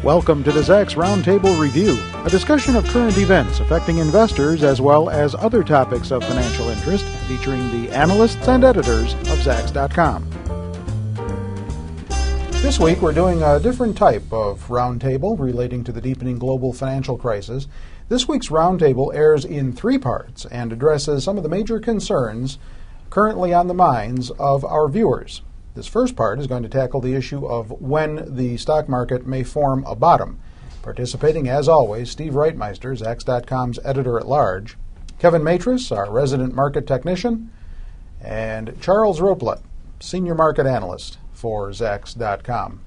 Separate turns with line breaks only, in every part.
Welcome to the Zacks Roundtable Review, a discussion of current events affecting investors as well as other topics of financial interest, featuring the analysts and editors of Zacks.com. This week we're doing a different type of roundtable relating to the deepening global financial crisis. This week's roundtable airs in three parts and addresses some of the major concerns currently on the minds of our viewers. This first part is going to tackle the issue of when the stock market may form a bottom. Participating, as always, Steve Reitmeister, Zacks.com's editor-at-large, Kevin Matris, our resident market technician, and Charles Roplet, senior market analyst for Zacks.com.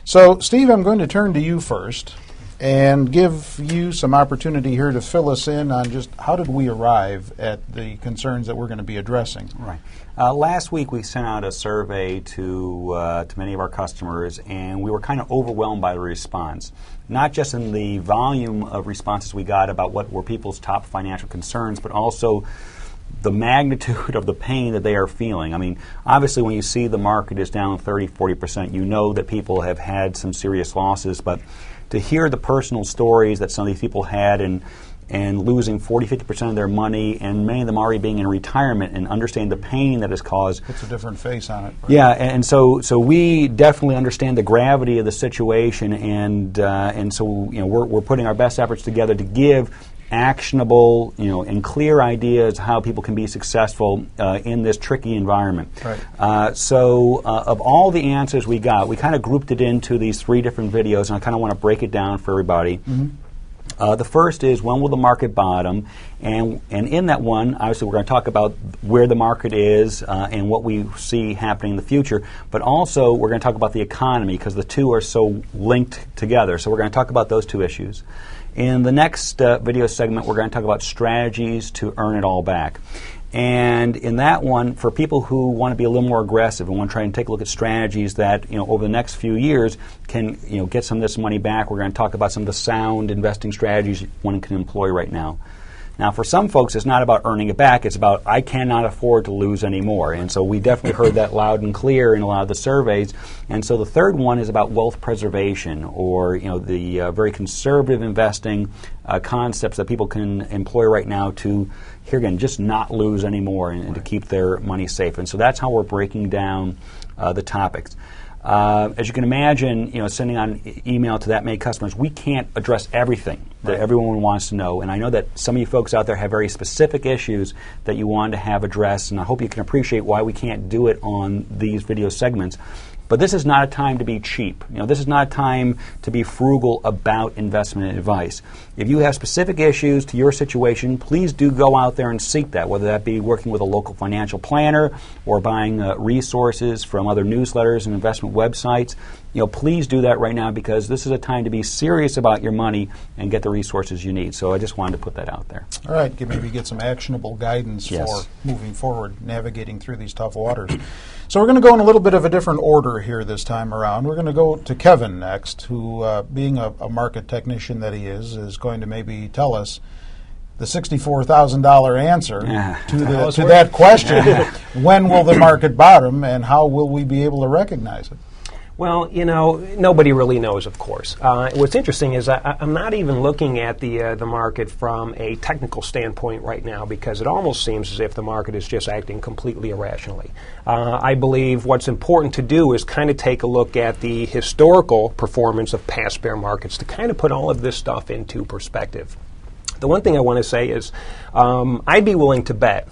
So, Steve, I'm going to turn to you first and give you some opportunity here to fill us in on just how did we arrive at the concerns that we're going to be addressing.
Right. Last week we sent out a survey to many of our customers, and we were kind of overwhelmed by the response. Not just in the volume of responses we got about what were people's top financial concerns, but also the magnitude of the pain that they are feeling. I mean, obviously when you see the market is down 30, 40%, you know that people have had some serious losses, but to hear the personal stories that some of these people had and losing 40, 50% of their money, and many of them already being in retirement, and understand the pain that is caused.
Puts a different face on it. Right?
Yeah, and so we definitely understand the gravity of the situation, and so we're putting our best efforts together to give actionable, and clear ideas how people can be successful in this tricky environment.
Right.
So of all the answers we got, we kind of grouped it into these three different videos, and I kind of want to break it down for everybody.
Mm-hmm.
The first is, when will the market bottom? And in that one, obviously, we're going to talk about where the market is and what we see happening in the future. But also, we're going to talk about the economy, because the two are so linked together. So we're going to talk about those two issues. In the next video segment, we're going to talk about strategies to earn it all back. And in that one, for people who want to be a little more aggressive and want to try and take a look at strategies that, over the next few years can, get some of this money back, we're going to talk about some of the sound investing strategies one can employ right now. Now, for some folks, it's not about earning it back. It's about, I cannot afford to lose anymore. And so we definitely heard that loud and clear in a lot of the surveys. And so the third one is about wealth preservation, or the very conservative investing concepts that people can employ right now to, here again, just not lose anymore and to keep their money safe. And so that's how we're breaking down the topics. As you can imagine, sending on email to that many customers, we can't address everything that everyone wants to know. And I know that some of you folks out there have very specific issues that you want to have addressed, and I hope you can appreciate why we can't do it on these video segments. But this is not a time to be cheap. This is not a time to be frugal about investment advice. If you have specific issues to your situation, please do go out there and seek that, whether that be working with a local financial planner or buying resources from other newsletters and investment websites. Please do that right now, because this is a time to be serious about your money and get the resources you need. So I just wanted to put that out there.
All right, maybe get some actionable guidance
Yes.
for moving forward, navigating through these tough waters. So we're going to go in a little bit of a different order here this time around. We're going to go to Kevin next, who, being a market technician that he is going to maybe tell us the $64,000 answer to that question. When will the market bottom, and how will we be able to recognize it?
Well, nobody really knows, of course. What's interesting is I'm not even looking at the market from a technical standpoint right now, because it almost seems as if the market is just acting completely irrationally. I believe what's important to do is kind of take a look at the historical performance of past bear markets to kind of put all of this stuff into perspective. The one thing I want to say is I'd be willing to bet,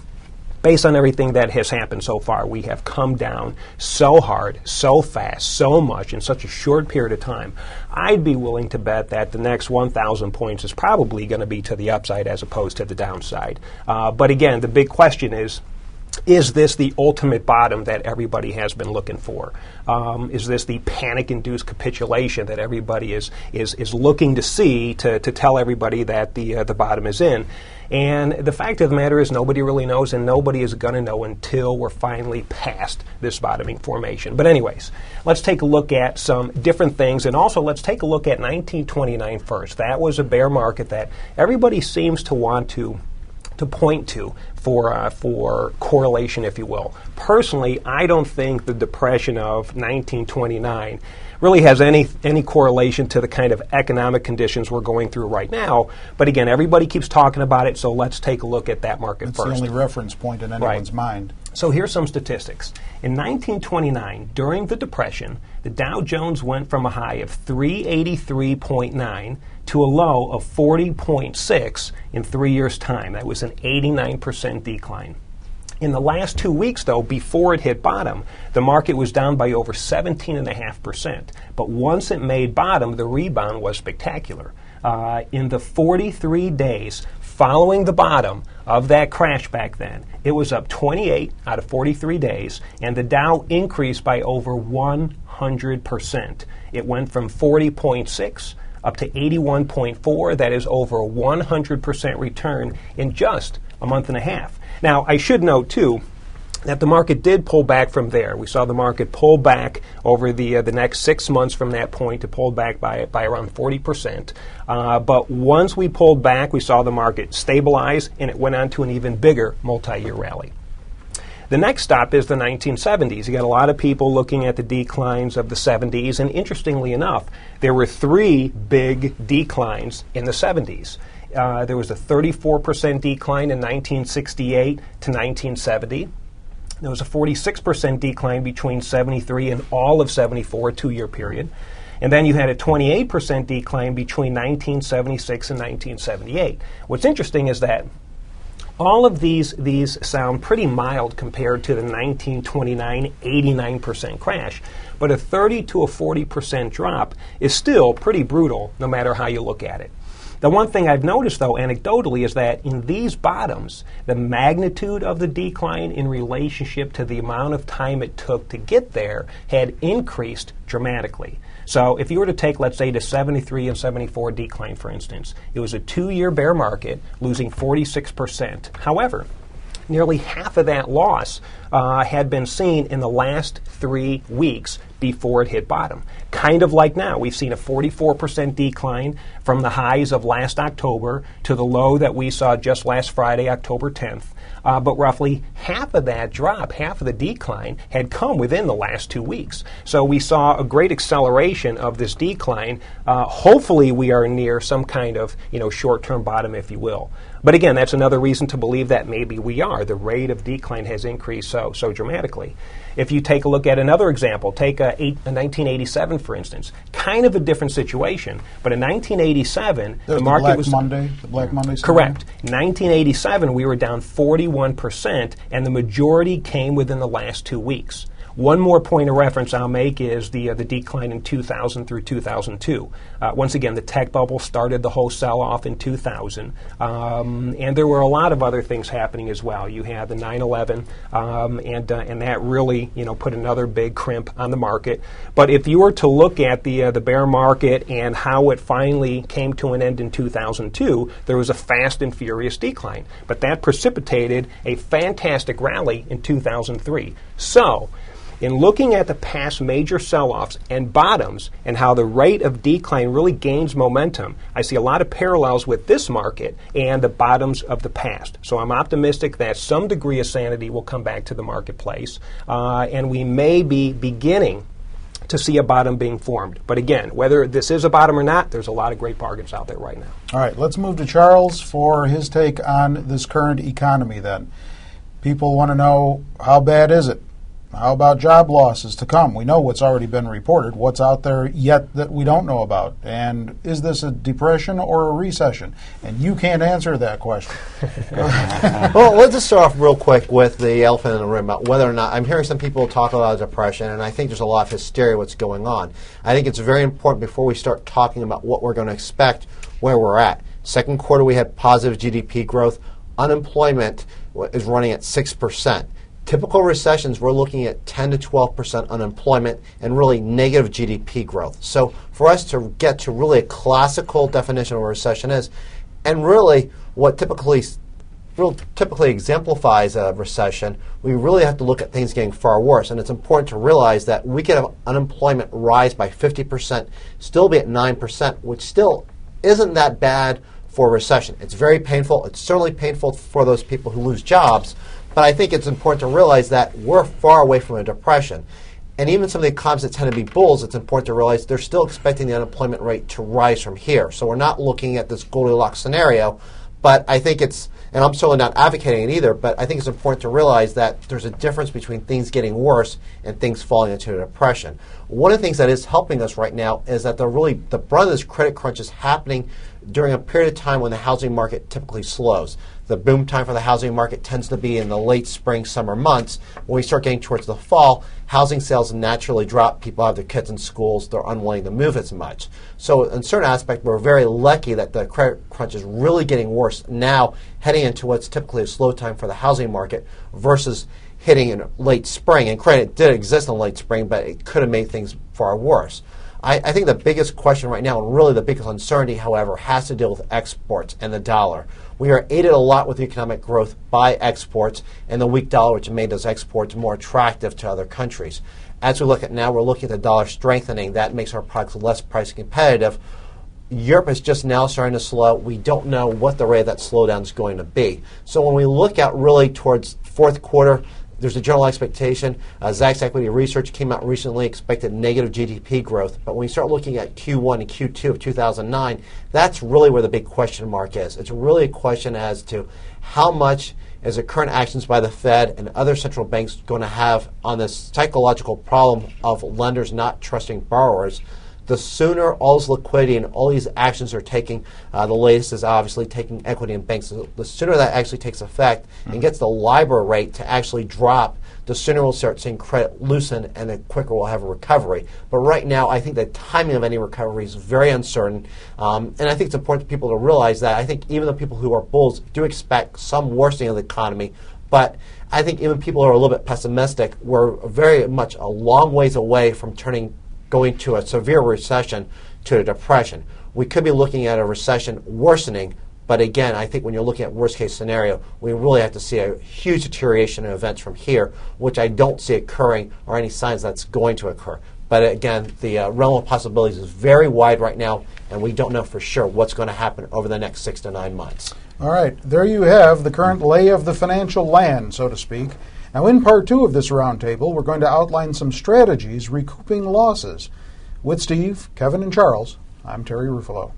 based on everything that has happened so far, we have come down so hard, so fast, so much in such a short period of time. I'd be willing to bet that the next 1,000 points is probably going to be to the upside as opposed to the downside. But again, the big question is this the ultimate bottom that everybody has been looking for? Is this the panic-induced capitulation that everybody is looking to see to tell everybody that the bottom is in? And the fact of the matter is, nobody really knows, and nobody is going to know until we're finally past this bottoming formation. But anyways, let's take a look at some different things, and also let's take a look at 1929 first. That was a bear market that everybody seems to want to to point to for correlation, if you will. Personally, I don't think the depression of 1929 really has any correlation to the kind of economic conditions we're going through right now. But again, everybody keeps talking about it, so let's take a look at that market first.
It's the only reference point in anyone's mind.
So here's some statistics. In 1929, during the Depression, the Dow Jones went from a high of 383.9 to a low of 40.6 in 3 years' time. That was an 89% decline. In the last 2 weeks, though, before it hit bottom, the market was down by over 17.5%. But once it made bottom, the rebound was spectacular. In the 43 days following the bottom of that crash back then, it was up 28 out of 43 days, and the Dow increased by over 100%. It went from 40.6 up to 81.4. That is over a 100% return in just a month and a half. Now, I should note, too, that the market did pull back from there. We saw the market pull back over the next 6 months from that point. It pulled back by around 40%. But once we pulled back, we saw the market stabilize, and it went on to an even bigger multi-year rally. The next stop is the 1970s. You got a lot of people looking at the declines of the 70s, and interestingly enough, there were 3 big declines in the 70s. There was a 34% decline in 1968 to 1970. There was a 46% decline between 73 and all of 74, a 2-year period. And then you had a 28% decline between 1976 and 1978. What's interesting is that all of these sound pretty mild compared to the 1929 89% crash, but a 30 to a 40% drop is still pretty brutal no matter how you look at it. The one thing I've noticed, though, anecdotally, is that in these bottoms, the magnitude of the decline in relationship to the amount of time it took to get there had increased dramatically. So if you were to take, let's say, the 73 and 74 decline, for instance, it was a 2-year bear market, losing 46%. However, nearly half of that loss had been seen in the last 3 weeks before it hit bottom. Kind of like now, we've seen a 44% decline from the highs of last October to the low that we saw just last Friday, October 10th. But roughly half of that drop, half of the decline, had come within the last 2 weeks. So we saw a great acceleration of this decline. Hopefully we are near some kind of short-term bottom, if you will. But again, that's another reason to believe that maybe we are. The rate of decline has increased so dramatically. If you take a look at another example, take a 1987, for instance, kind of a different situation. But in 1987, the market was...
The Black Monday.
Correct. In 1987, we were down 41%, and the majority came within the last 2 weeks. One more point of reference I'll make is the decline in 2000 through 2002. Once again, the tech bubble started the whole sell-off in 2000, and there were a lot of other things happening as well. You had the 9/11, and that really put another big crimp on the market. But if you were to look at the bear market and how it finally came to an end in 2002, there was a fast and furious decline. But that precipitated a fantastic rally in 2003. So, in looking at the past major sell-offs and bottoms and how the rate of decline really gains momentum, I see a lot of parallels with this market and the bottoms of the past. So I'm optimistic that some degree of sanity will come back to the marketplace, and we may be beginning to see a bottom being formed. But again, whether this is a bottom or not, there's a lot of great bargains out there right now.
All right, let's move to Charles for his take on this current economy then. People want to know, how bad is it? How about job losses to come? We know what's already been reported. What's out there yet that we don't know about? And is this a depression or a recession? And you can't answer that question.
Well, let's just start off real quick with the elephant in the room about whether or not, I'm hearing some people talk about depression, and I think there's a lot of hysteria what's going on. I think it's very important before we start talking about what we're going to expect, where we're at. Second quarter, we had positive GDP growth. Unemployment is running at 6%. Typical recessions, we're looking at 10 to 12% unemployment and really negative GDP growth. So for us to get to really a classical definition of what a recession is, and really what typically exemplifies a recession, we really have to look at things getting far worse. And it's important to realize that we could have unemployment rise by 50%, still be at 9%, which still isn't that bad for a recession. It's very painful. It's certainly painful for those people who lose jobs, but I think it's important to realize that we're far away from a depression. And even some of the economists that tend to be bulls, it's important to realize they're still expecting the unemployment rate to rise from here. So we're not looking at this Goldilocks scenario, but I think it's, and I'm certainly not advocating it either, but I think it's important to realize that there's a difference between things getting worse and things falling into a depression. One of the things that is helping us right now is that the brunt of this credit crunch is happening during a period of time when the housing market typically slows. The boom time for the housing market tends to be in the late spring, summer months. When we start getting towards the fall, housing sales naturally drop. People have their kids in schools. They're unwilling to move as much. So in a certain aspect, we're very lucky that the credit crunch is really getting worse now, heading into what's typically a slow time for the housing market versus hitting in late spring. And credit did exist in late spring, but it could have made things far worse. I think the biggest question right now, and really the biggest uncertainty, however, has to deal with exports and the dollar. We are aided a lot with economic growth by exports and the weak dollar, which made those exports more attractive to other countries. As we look at now, we're looking at the dollar strengthening. That makes our products less price competitive. Europe is just now starting to slow. We don't know what the rate of that slowdown is going to be. So when we look out really towards fourth quarter, there's a general expectation. Zacks Equity Research came out recently, expected negative GDP growth. But when you start looking at Q1 and Q2 of 2009, that's really where the big question mark is. It's really a question as to how much is the current actions by the Fed and other central banks going to have on this psychological problem of lenders not trusting borrowers. The sooner all this liquidity and all these actions are taking, the latest is obviously taking equity in banks. The sooner that actually takes effect and gets the LIBOR rate to actually drop, the sooner we'll start seeing credit loosen and the quicker we'll have a recovery. But right now, I think the timing of any recovery is very uncertain. And I think it's important for people to realize that. I think even the people who are bulls do expect some worsening of the economy. But I think even people who are a little bit pessimistic, we're very much a long ways away from going to a severe recession to a depression. We could be looking at a recession worsening, but again, I think when you're looking at worst case scenario, we really have to see a huge deterioration in events from here, which I don't see occurring or any signs that's going to occur. But again, the realm of possibilities is very wide right now, and we don't know for sure what's going to happen over the next 6 to 9 months.
All right, there you have the current lay of the financial land, so to speak. Now, in part 2 of this roundtable, we're going to outline some strategies recouping losses. With Steve, Kevin, and Charles, I'm Terry Ruffalo.